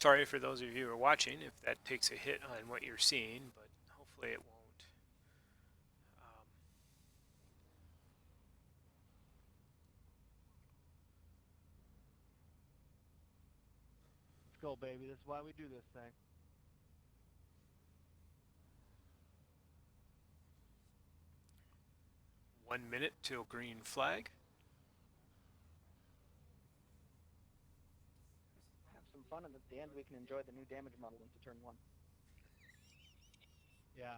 Sorry for those of you who are watching if that takes a hit on what you're seeing, but hopefully it won't. Let's go, baby. This is why we do this thing. One minute till green flag. Have some fun, and at the end we can enjoy the new damage model into turn 1. Yeah.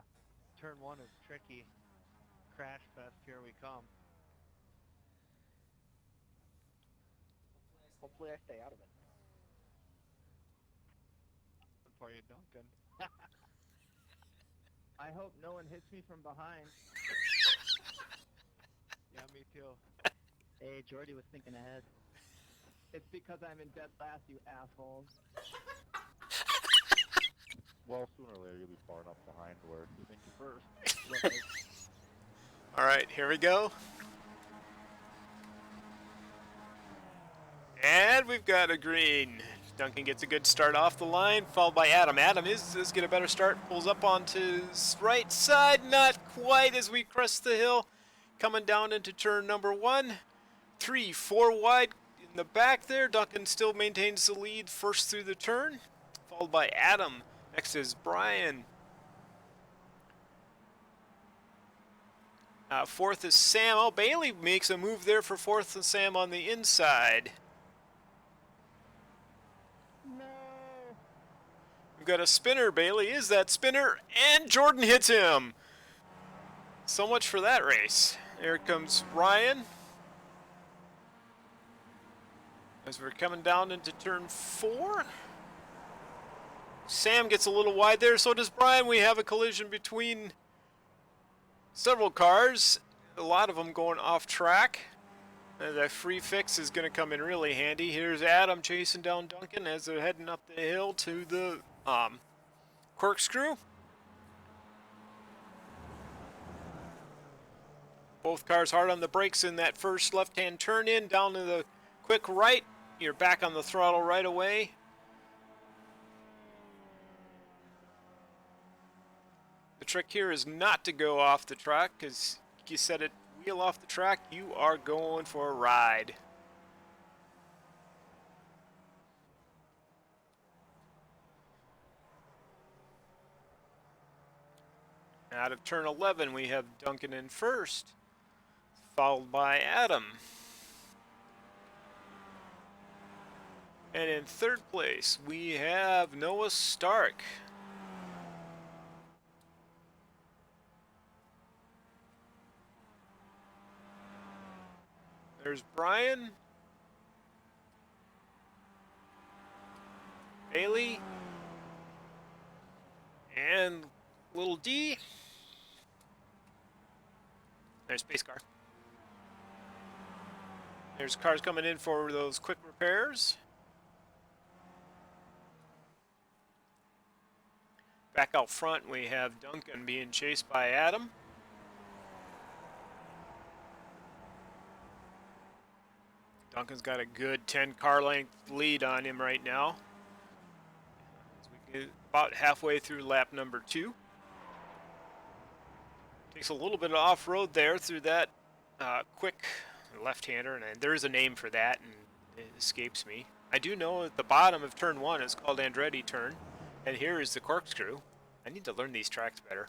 Turn 1 is tricky. Crash fest, here we come. Hopefully I stay out of it. Good for you, Duncan. I hope no one hits me from behind. Yeah, me too. Hey, Jordy was thinking ahead. It's because I'm in dead last, you assholes. Well, sooner or later you'll be far enough behind where you think you're first. All right, here we go. And we've got a green. Duncan gets a good start off the line, followed by Adam. Adam is get a better start, pulls up onto his right side, not quite as we crest the hill. Coming down into turn number 1. 3, 4 wide in the back there. Duncan still maintains the lead first through the turn, followed by Adam. Next is Brian. Fourth is Sam. Oh, Bailey makes a move there for fourth and Sam on the inside. No! We've got a spinner. Bailey is that spinner, and Jordan hits him. So much for that race. Here comes Ryan. As we're coming down into turn 4. Sam gets a little wide there, so does Brian. We have a collision between several cars, a lot of them going off track. That free fix is going to come in really handy. Here's Adam chasing down Duncan as they're heading up the hill to the corkscrew. Both cars hard on the brakes in that first left-hand turn in, down to the quick right. You're back on the throttle right away. The trick here is not to go off the track, because you set it wheel off the track, you are going for a ride. Out of turn 11, we have Duncan in first, followed by Adam. And in third place, we have Noah Stark. There's Brian, Bailey, and Little D. There's Space Car. There's cars coming in for those quick repairs. Back out front, we have Duncan being chased by Adam. Duncan's got a good 10 car length lead on him right now. As we get about halfway through lap number 2. Takes a little bit of off-road there through that quick left-hander, and there is a name for that, and it escapes me. I do know at the bottom of turn 1 is called Andretti turn, and here is the corkscrew. I need to learn these tracks better.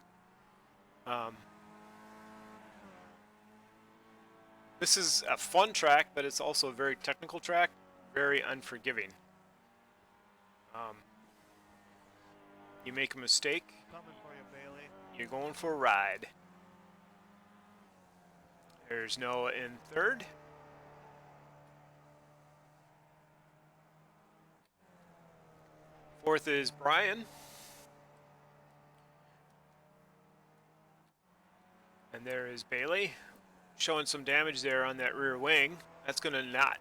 This is a fun track, but it's also a very technical track, very unforgiving. You make a mistake, Coming for you, Bailey. you're going for a ride. There's Noah in third. Fourth is Brian. And there is Bailey, showing some damage there on that rear wing. That's going to not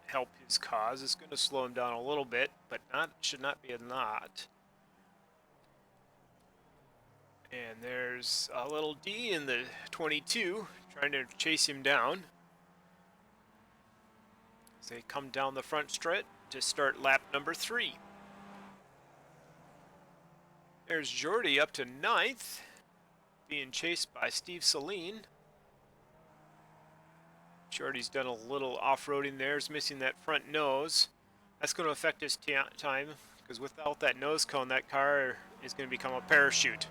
help his cause. It's going to slow him down a little bit, but should not be a lot. And there's a Little D in the 22, trying to chase him down. As they come down the front straight to start lap number 3. There's Jordy up to 9th, being chased by Steve Saline. Jordy's done a little off-roading there. He's missing that front nose. That's going to affect his time, because without that nose cone, that car is going to become a parachute.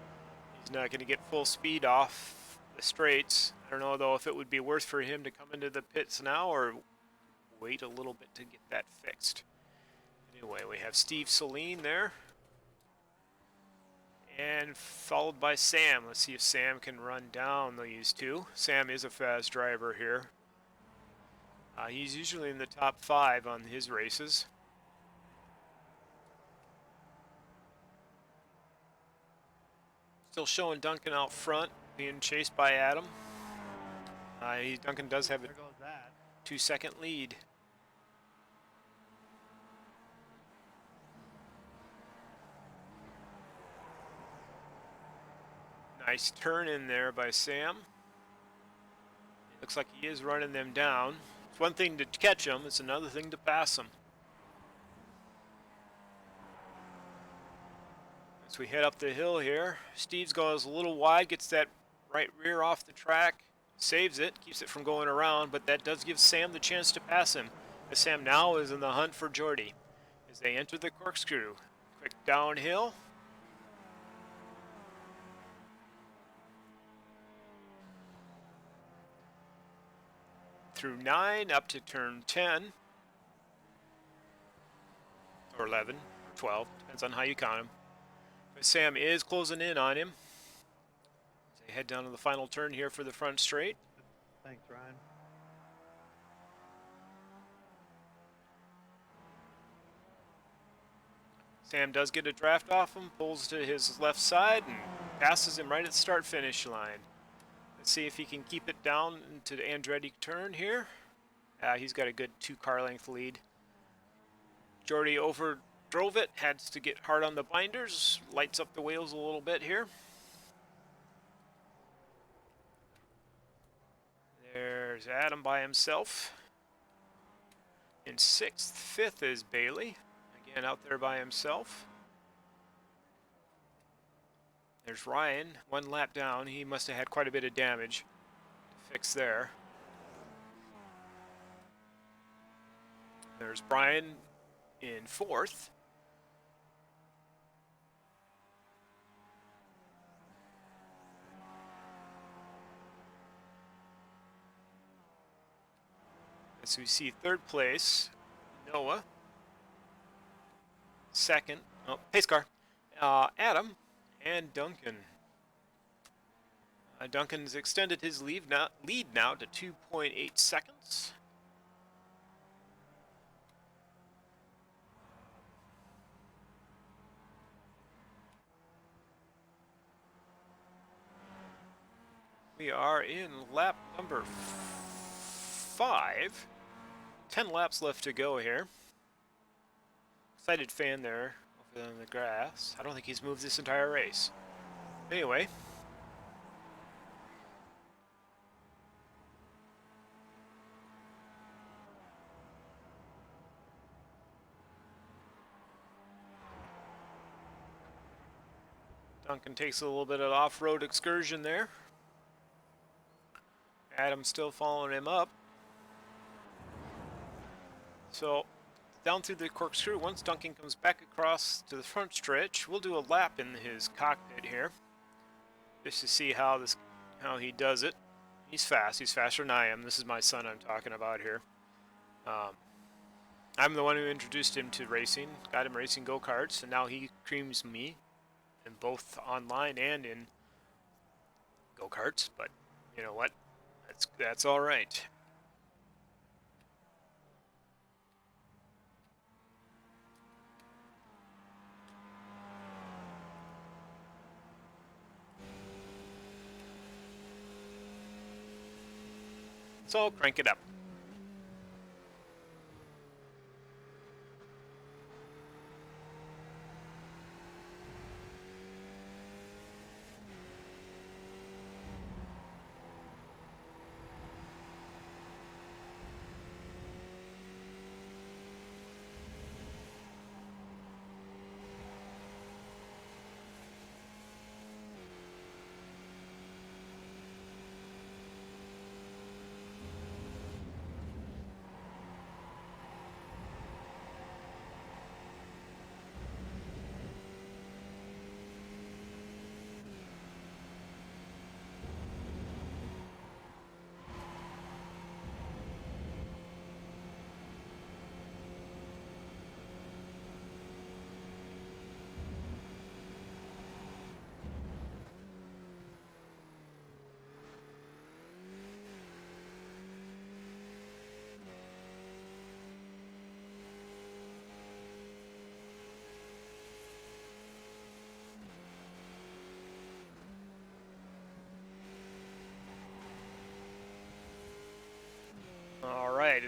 He's not going to get full speed off the straights. I don't know, though, if it would be worth for him to come into the pits now or wait a little bit to get that fixed. Anyway, we have Steve Saline there. And followed by Sam. Let's see if Sam can run down these two. Sam is a fast driver here. He's usually in the top 5 on his races. Still showing Duncan out front, being chased by Adam. Duncan does have a There goes that. 2-second lead. Nice turn in there by Sam. Looks like he is running them down. It's one thing to catch them, it's another thing to pass them. As we head up the hill here, Steve's goes a little wide, gets that right rear off the track, saves it, keeps it from going around, but that does give Sam the chance to pass him. As Sam now is in the hunt for Jordy. As they enter the corkscrew, quick downhill. Through 9 up to turn 10 or 11 or 12, depends on how you count him. But Sam is closing in on him as they head down to the final turn here for the front straight. Thanks, Ryan. Sam does get a draft off him, pulls to his left side and passes him right at the start finish line. Let's see if he can keep it down into the Andretti turn here. He's got a good 2-car length lead. Jordy overdrove it, had to get hard on the binders, lights up the wheels a little bit here. There's Adam by himself. In 6th, 5th is Bailey, again out there by himself. There's Ryan, 1 lap down. He must have had quite a bit of damage to fix there. There's Brian in 4th. As we see 3rd place, Noah. 2nd, pace car, Adam. And Duncan. Duncan's extended his lead now to 2.8 seconds. We are in lap number 5. 10 laps left to go here. Excited fan there. On the grass. I don't think he's moved this entire race. Anyway. Duncan takes a little bit of off-road excursion there. Adam's still following him up. So down through the corkscrew, once Duncan comes back across to the front stretch, we'll do a lap in his cockpit here, just to see how he does it. He's fast. He's faster than I am. This is my son I'm talking about here. I'm the one who introduced him to racing, got him racing go-karts, and now he creams me, in both online and in go-karts. But you know what? That's all right. So crank it up.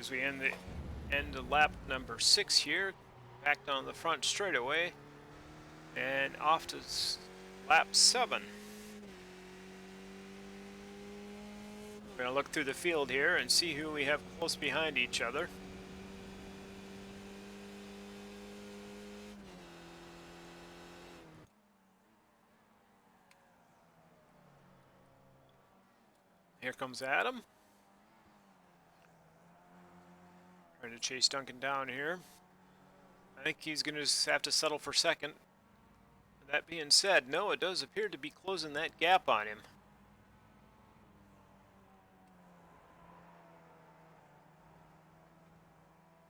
as we end of lap number 6 here, back down the front straightaway, and off to lap 7. We're going to look through the field here and see who we have close behind each other. Here comes Adam. Trying to chase Duncan down here. I think he's going to have to settle for second. That being said, Noah does appear to be closing that gap on him.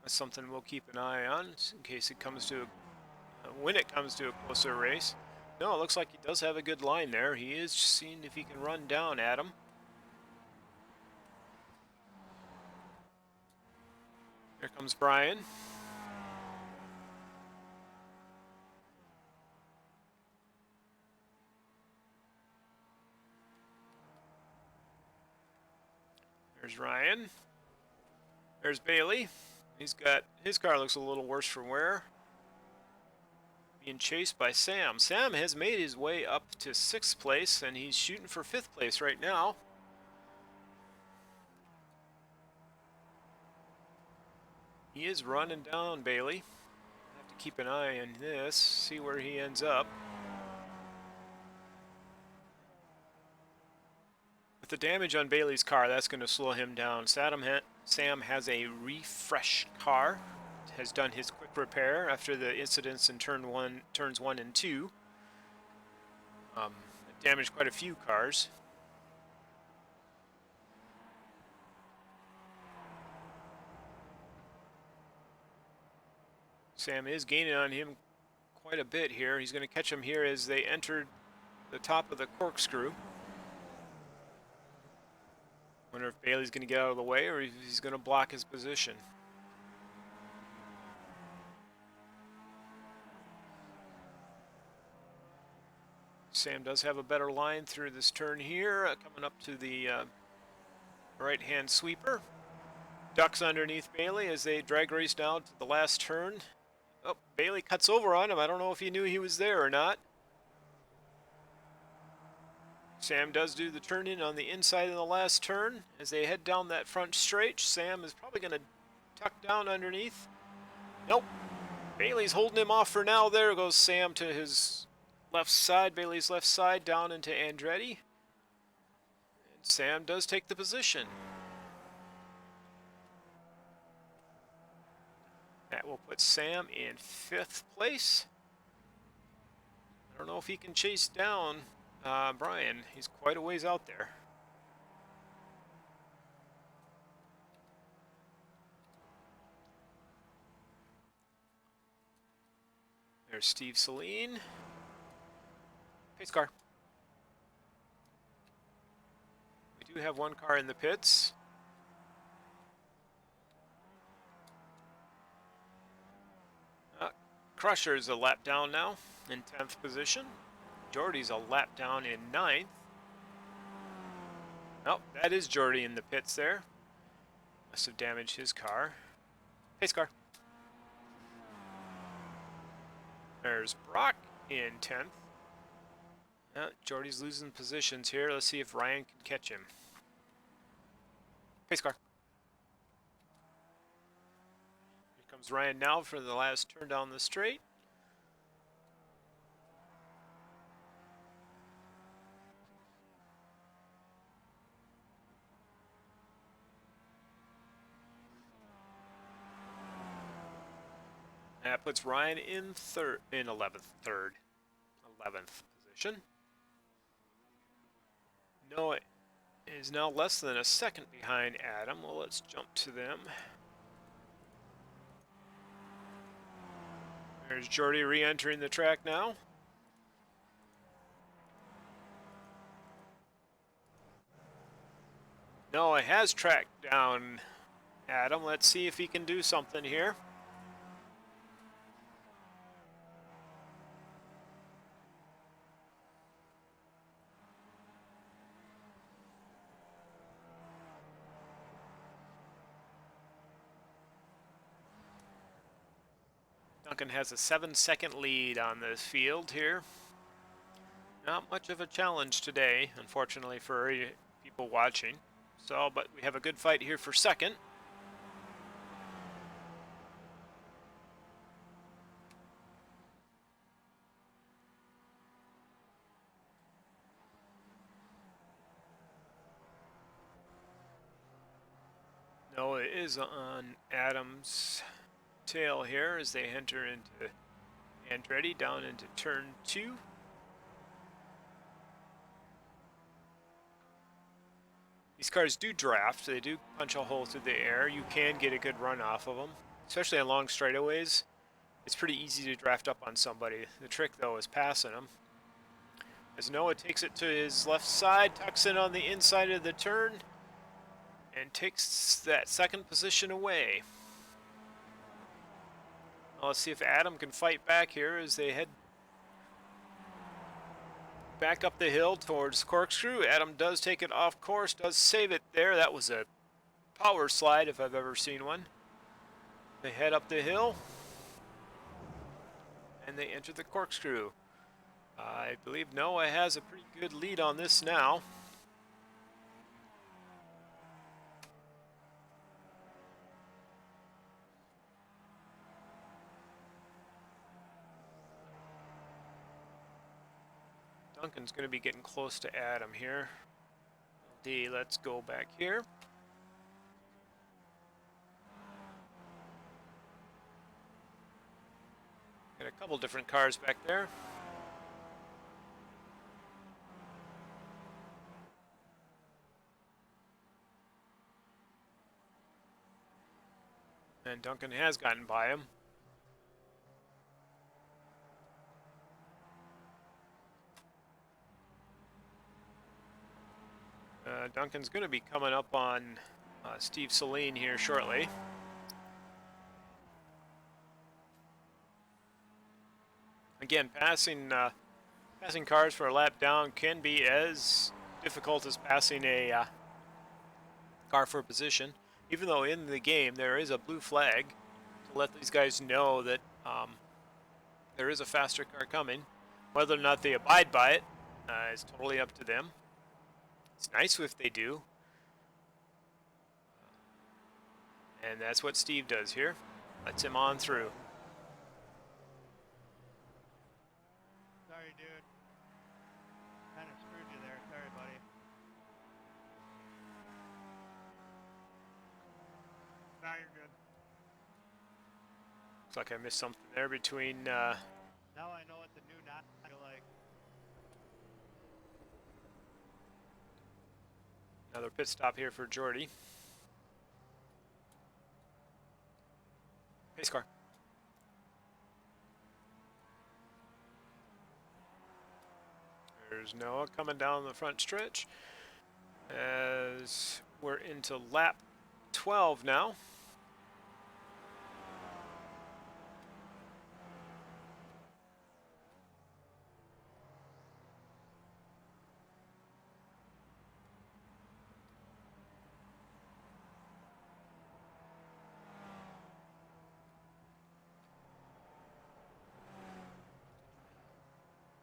That's something we'll keep an eye on in case it comes to when it comes to a closer race. No, it looks like he does have a good line there. He is seeing if he can run down Adam. Here comes Brian. There's Ryan. There's Bailey. His car looks a little worse for wear. Being chased by Sam. Sam has made his way up to 6th place, and he's shooting for 5th place right now. He is running down Bailey. Have to keep an eye on this, see where he ends up. With the damage on Bailey's car, that's going to slow him down. Sam has a refresh car. Has done his quick repair after the incidents in turns 1 and 2. Damaged quite a few cars. Sam is gaining on him quite a bit here. He's going to catch him here as they enter the top of the corkscrew. Wonder if Bailey's going to get out of the way or if he's going to block his position. Sam does have a better line through this turn here, coming up to the right-hand sweeper. Ducks underneath Bailey as they drag race down to the last turn. Oh, Bailey cuts over on him. I don't know if he knew he was there or not. Sam does do the turn in on the inside of the last turn. As they head down that front straight, Sam is probably going to tuck down underneath. Nope. Bailey's holding him off for now. There goes Sam to his left side, Bailey's left side, down into Andretti. And Sam does take the position. That will put Sam in 5th place. I don't know if he can chase down Brian. He's quite a ways out there. There's Steve Celine. Pace car. We do have one car in the pits. Crusher's a lap down now in 10th position. Jordy's a lap down in 9th. Oh, that is Jordy in the pits there. Must have damaged his car. Pace car. There's Brock in 10th. Jordy's losing positions here. Let's see if Ryan can catch him. Pace car. Here comes Ryan now for the last turn down the straight. That puts Ryan in 11th position. Noah is now less than a second behind Adam. Well, let's jump to them. There's Jordy re-entering the track now. Noah has tracked down Adam. Let's see if he can do something here. Duncan has a 7-second lead on this field here. Not much of a challenge today, unfortunately for people watching. So, but we have a good fight here for second. Noah is on Adam's tail here as they enter into Andretti down into turn 2. These cars do draft, they do punch a hole through the air. You can get a good run off of them, especially on long straightaways. It's pretty easy to draft up on somebody. The trick though is passing them. As Noah takes it to his left side, tucks in on the inside of the turn, and takes that second position away. Well, let's see if Adam can fight back here as they head back up the hill towards Corkscrew. Adam does take it off course, does save it there. That was a power slide if I've ever seen one. They head up the hill and they enter the Corkscrew. I believe Noah has a pretty good lead on this now. Duncan's going to be getting close to Adam here. Let's go back here. Got a couple different cars back there. And Duncan has gotten by him. Duncan's going to be coming up on Steve Saline here shortly. Again, passing cars for a lap down can be as difficult as passing a car for a position. Even though in the game there is a blue flag to let these guys know that there is a faster car coming. Whether or not they abide by it is totally up to them. It's nice if they do. And that's what Steve does here. Lets him on through. Sorry, dude. Kind of screwed you there. Sorry, buddy. Now you're good. Looks like I missed something there between... Now I know what the new knot feel like. Another pit stop here for Jordy. Pace car. There's Noah coming down the front stretch as we're into lap 12 now.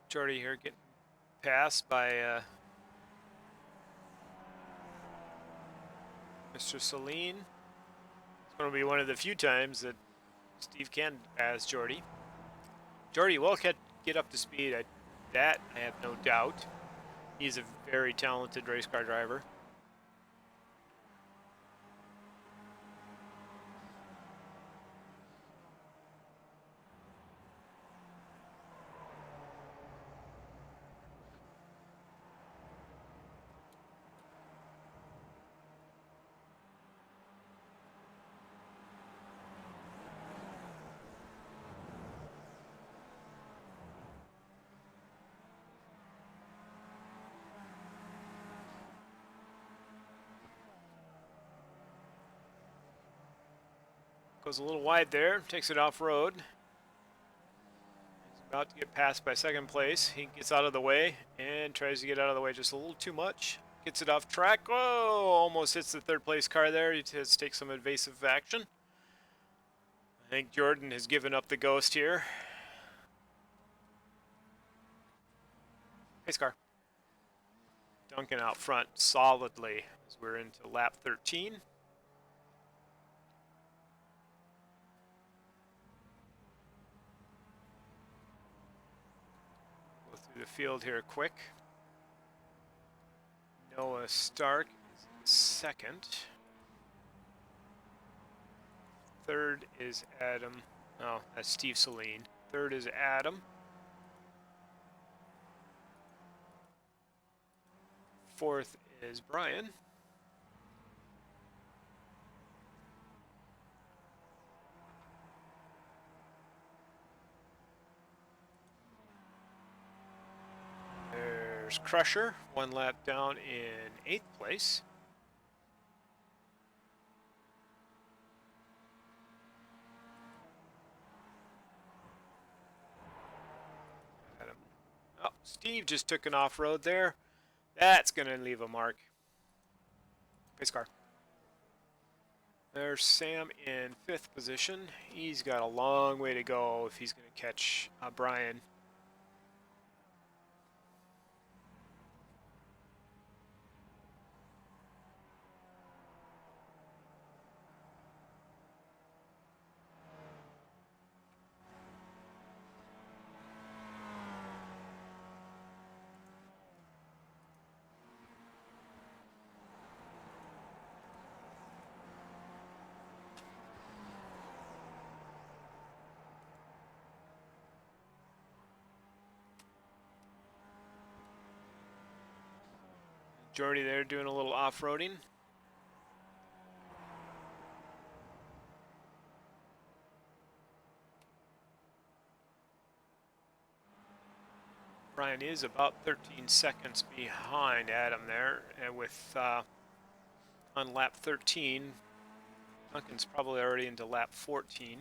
Jordy here getting passed by Mr. Saline. It's going to be one of the few times that Steve can pass Jordy. Jordy will get up to speed. That I have no doubt. He's a very talented race car driver. Goes a little wide there, takes it off road. He's about to get passed by second place. He gets out of the way and tries to get out of the way just a little too much. Gets it off track. Oh, almost hits the third place car there. He has to take some evasive action. think Jordan has given up the ghost here. Pace car. Duncan out front solidly as we're into lap 13. Go through the field here quick. Noah Stark is second. Third is Adam. Oh, that's Steve Celine. Third is Adam. Fourth is Brian. There's Crusher, one lap down in 8th place. Adam. Oh, Steve just took an off-road there. That's going to leave a mark. Pace car. There's Sam in 5th position. He's got a long way to go if he's going to catch Brian. Jordy there doing a little off-roading. Brian is about 13 seconds behind Adam there, and with on lap 13, Duncan's probably already into lap 14.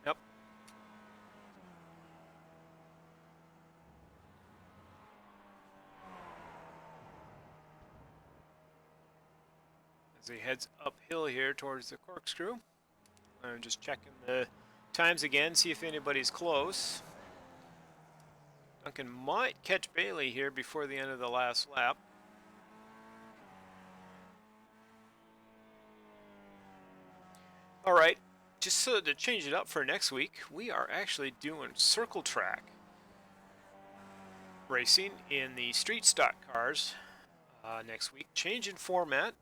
Yep. As he heads uphill here towards the corkscrew. I'm just checking the times again, see if anybody's close. Duncan might catch Bailey here before the end of the last lap. All right, just so to change it up for next week, we are actually doing circle track racing in the street stock cars next week. Change in format.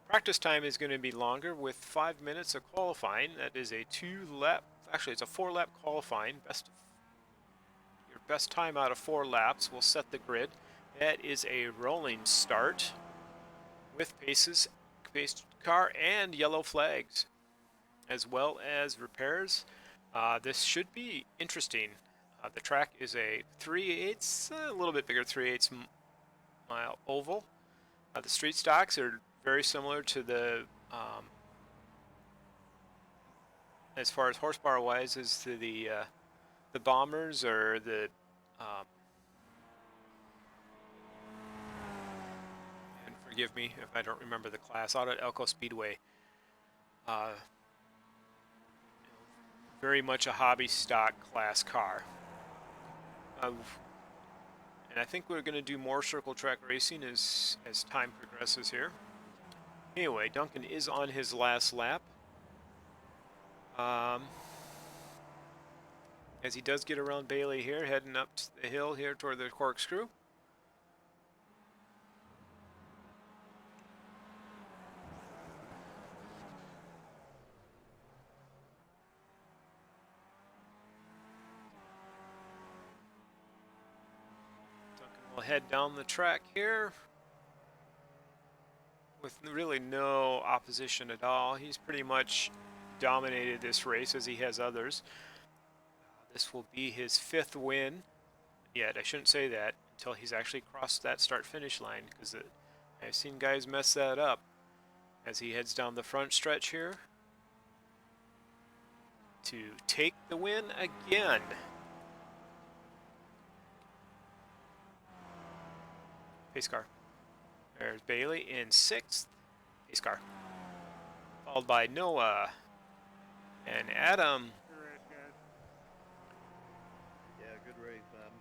Practice time is going to be longer with 5 minutes of qualifying. That is a 2-lap, actually it's a 4-lap qualifying. Your best time out of 4 laps will set the grid. That is a rolling start with pace car and yellow flags, as well as repairs. This should be interesting. The track is a 3/8, a little bit bigger 3/8 mile oval. The street stocks are very similar to the, as far as horsepower wise, as to the bombers or the, and forgive me if I don't remember the class, out at Elko Speedway. Very much a hobby stock class car. And I think we're going to do more circle track racing as time progresses here. Anyway, Duncan is on his last lap. As he does get around Bailey here, heading up the hill here toward the corkscrew. Duncan will head down the track here with really no opposition at all. He's pretty much dominated this race as he has others. This will be his 5th win. Yet I shouldn't say that until he's actually crossed that start-finish line, because I've seen guys mess that up as he heads down the front stretch here to take the win again. Pace car. There's Bailey in 6th. Pace car. Followed by Noah and Adam. Good race, guys. Yeah, good race, Adam.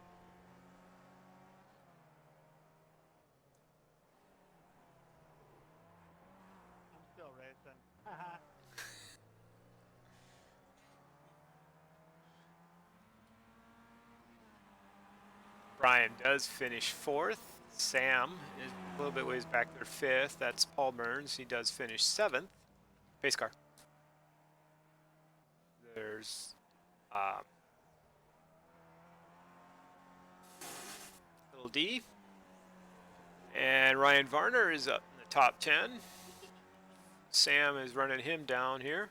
I'm still racing. Haha. Brian does finish 4th. Sam is a little bit ways back there 5th. That's Paul Burns. He does finish 7th. Pace car. There's little D. And Ryan Varner is up in the top 10. Sam is running him down here.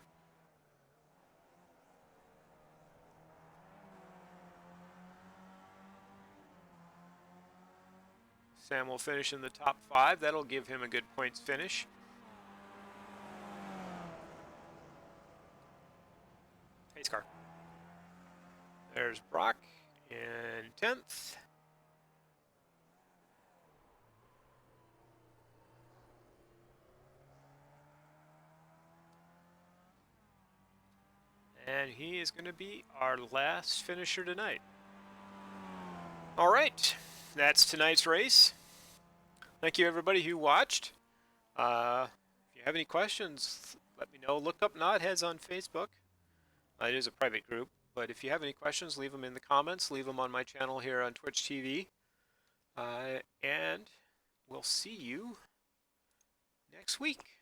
Sam will finish in the top 5. That'll give him a good points finish. Pace car. There's Brock in 10th. And he is going to be our last finisher tonight. All right, that's tonight's race. Thank you everybody who watched. If you have any questions, let me know. Look up Knotheads on Facebook. It is a private group, but if you have any questions, leave them in the comments. Leave them on my channel here on Twitch TV. And we'll see you next week.